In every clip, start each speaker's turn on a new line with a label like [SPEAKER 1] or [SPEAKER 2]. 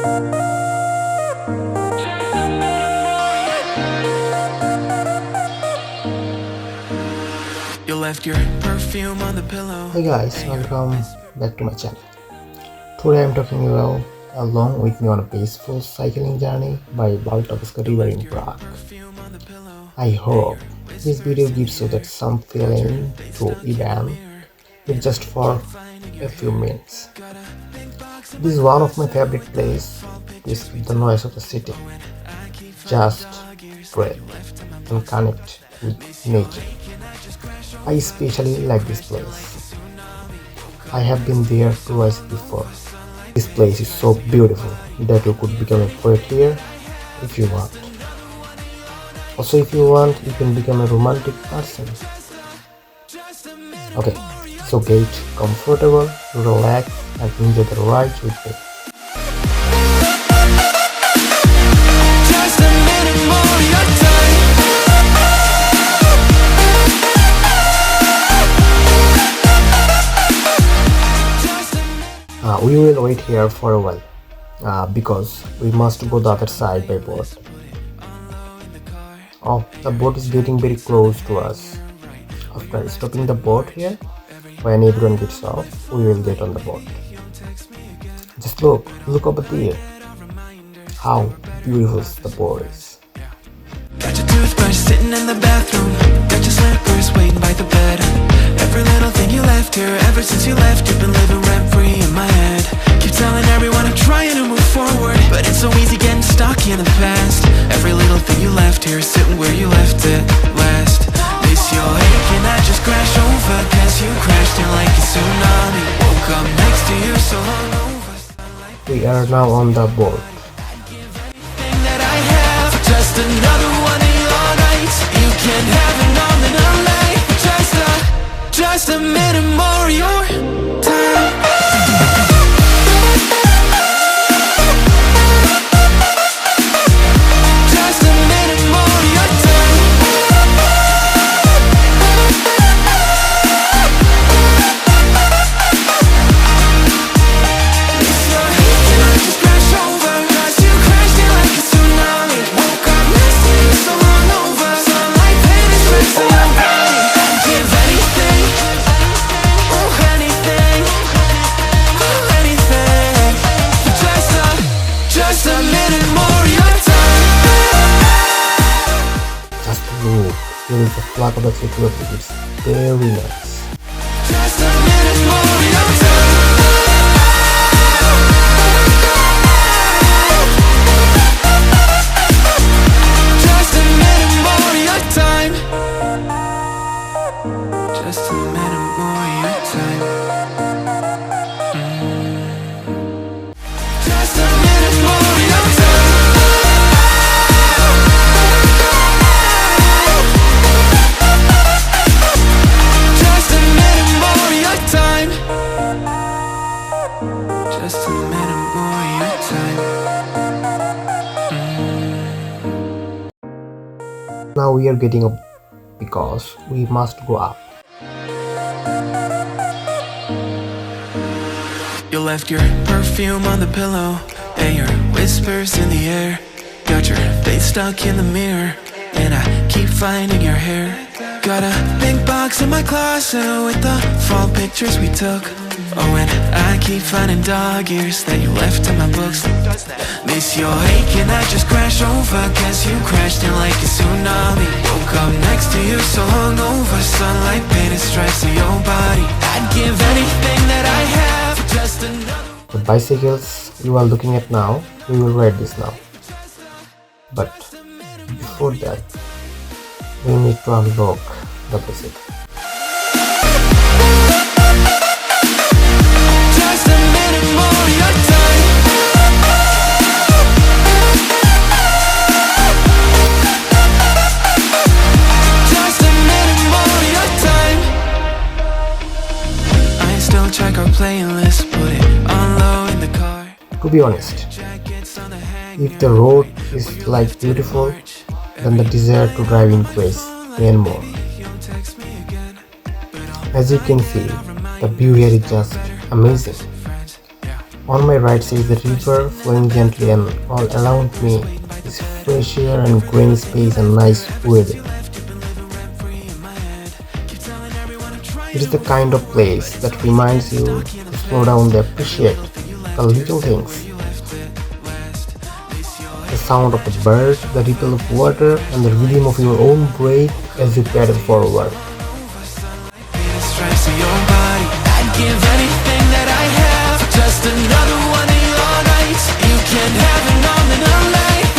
[SPEAKER 1] You left your perfume on the pillow.
[SPEAKER 2] Hey guys, welcome back to my channel. Today I'm talking about along with me on a peaceful cycling journey by Vltavská River in Prague. I hope this video gives you that some feeling to even if just for a few minutes. This is one of my favorite places to escape the noise of the city. Just breathe and connect with nature. I especially like this place. I have been there twice before. This place is so beautiful that you could become a poet here if you want. Also, if you want, you can become a romantic person. Okay, so get comfortable, relax, and enjoy the ride with me. We will wait here for a while because we must go the other side by boat. Oh, the boat is getting very close to us. After stopping the boat here, when everyone gets off, we will get on the boat. Just look over there. How beautiful the boat is.
[SPEAKER 1] Got your toothbrush sitting in the bathroom. Got your slippers waiting by the bed. Every little thing you left here. Ever since you left, you've been living rent-free in my head. Keep telling everyone I'm trying to move forward, but it's so easy getting stuck in the past. Every little thing you left here, sitting where you left it last. Miss your hate, can I just crash over? Cause you crashed in like a tsunami. Woke up next to you so hungover.
[SPEAKER 2] We are now on the boat.
[SPEAKER 1] That I have, just another one of your nights. You can have it all in a night. Just a minute more of your time. Just a minute more of your time. Miss your heat, can I just crash over? Cause you crashed in like a tsunami. Woke up next to you so hungover. Sunlight painted stripes on your body. I'd give anything, oh anything, oh anything, just a minute more of your time.
[SPEAKER 2] Just look, here is the flag of the Czech Republic. It's very nice.
[SPEAKER 1] Just a minute more of your time. Just a minute more of your time. Just a minute more of your time. Just a minute more of your time. Just a minute more of your time. Just a minute more of your time.
[SPEAKER 2] Now we are getting up because we must go up.
[SPEAKER 1] You left your perfume on the pillow and your whispers in the air. Got your face stuck in the mirror and I keep finding your hair. Got a big box in my closet with the fall pictures we took. Oh, and I keep finding dog ears that you left in my books. Miss your hate, can I just crash over? Cause you crashed in like a tsunami. Woke up next to you so hungover. Sunlight painted stripes on your body. I'd give anything that I have for just another.
[SPEAKER 2] The bicycles you are looking at now, we will ride this now. But before that, we need to unlock the bicycle.
[SPEAKER 1] Just a minute more of your time. Just a minute more of your time. I still check our playlist, put it on low in the car.
[SPEAKER 2] To be honest, if the road is like beautiful, then the desire to drive increases even more. As you can see, the view here is just amazing. On my right side is the river flowing gently, and all around me is fresh air and green space and nice weather. It is the kind of place that reminds you to slow down and appreciate the little things. The sound of the bird, the ripple of water, and the rhythm of your own breath as you paddle forward.
[SPEAKER 1] Just another one of your nights. You can have it all in a life.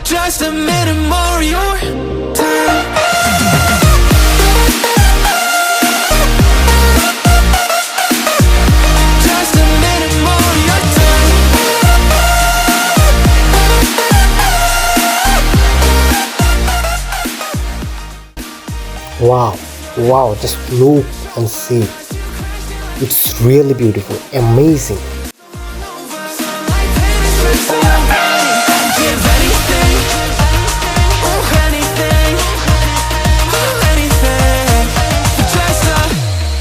[SPEAKER 1] Just a minute more of your time. Just a minute more of your time.
[SPEAKER 2] Wow, just look and see. It's really beautiful, amazing.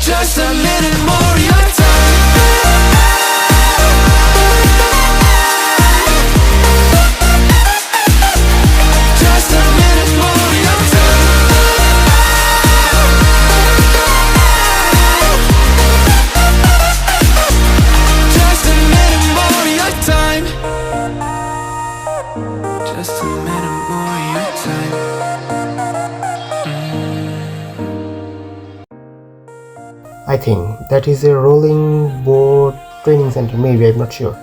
[SPEAKER 1] Just a minute more of your time. Just a minute more of your time. Just a minute more of your time. Just a minute more of your time.
[SPEAKER 2] I think that is a rolling boat training center, maybe, I'm not sure.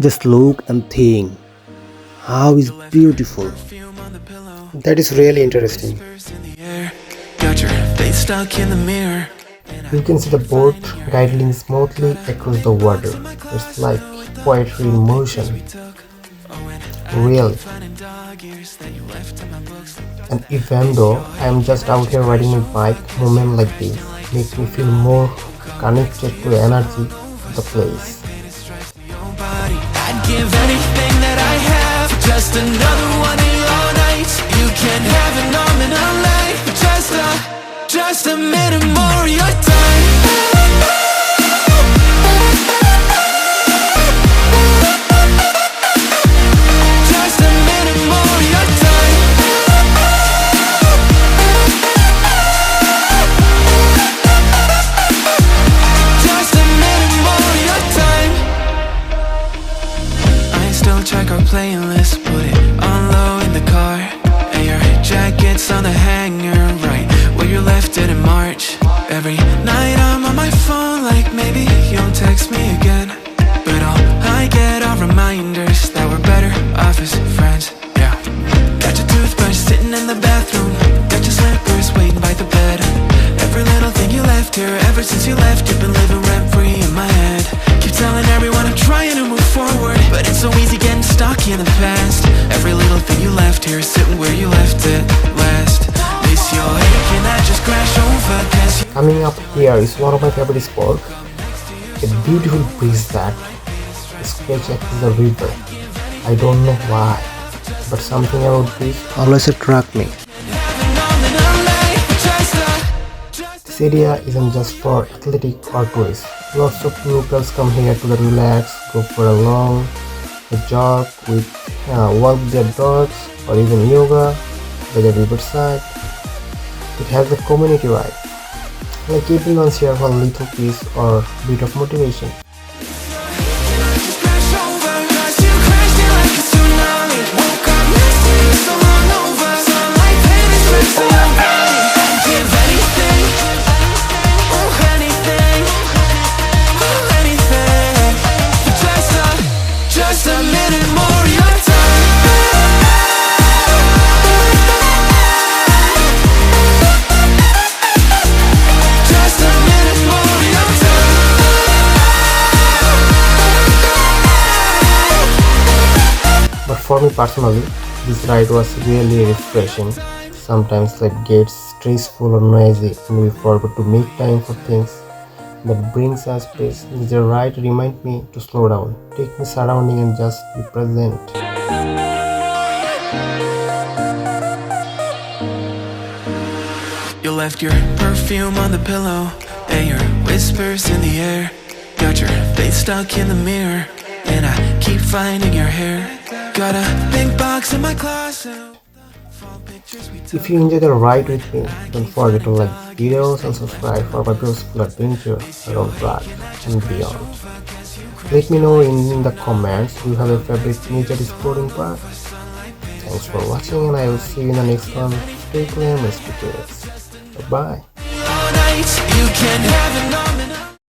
[SPEAKER 2] Just look and think. How is beautiful. That is really interesting.
[SPEAKER 1] Got your face stuck in the mirror.
[SPEAKER 2] You can see the boat guiding smoothly across the water. It's like poetry in motion. Really. And even though I am just out here riding my bike, moment like this makes me feel more connected to the energy of the place.
[SPEAKER 1] I'd give anything that I have for just another one of your nights. You can have it all in a life. Just a minute more of your time. Just a minute more of your time. Just a minute more of your time. I still check our playlist, put it on low in the car. And your jacket's on the hanger, right where you left it in March. Every night I'm on my phone, like maybe you'll text me again. But all I get are reminders that we're better off as friends, yeah. Got your toothbrush sitting in the bathroom. Got your slippers waiting by the bed. Every little thing you left here, ever since you left, you've been living rent-free in my head. Keep telling everyone I'm trying to move forward, but it's so easy getting stuck in the past. Every little thing you left here is sitting where you left it last. Miss your ache and I just crash over, 'cause
[SPEAKER 2] Coming up here is one of my favorite spots. A beautiful bridge that stretches the river. I don't know why, but something about this always attracts me. This area isn't just for athletic or tourists. Lots of locals come here to relax, go for a long jog, walk with their dogs, or even yoga by the riverside. It has a community vibe, like everyone's here for a little peace or bit of motivation.
[SPEAKER 1] Just a minute more of your time. Just a minute more of your time.
[SPEAKER 2] But for me personally, this ride was really refreshing. Sometimes life gets stressful or noisy and we forget to make time for things that brings us peace. The ride reminds me to slow down, take my surrounding and just be present.
[SPEAKER 1] You left your perfume on the pillow and your whispers in the air. Got your face stuck in the mirror, and I keep finding your hair. Got a pink box in my closet.
[SPEAKER 2] If you enjoy the ride with me, don't forget to like videos and subscribe for my beautiful adventure around Prague and beyond. Let me know in the comments if you have a favorite nature sport in Prague. Thanks for watching, and I will see you in the next one. Stay clear and stay curious. Bye bye.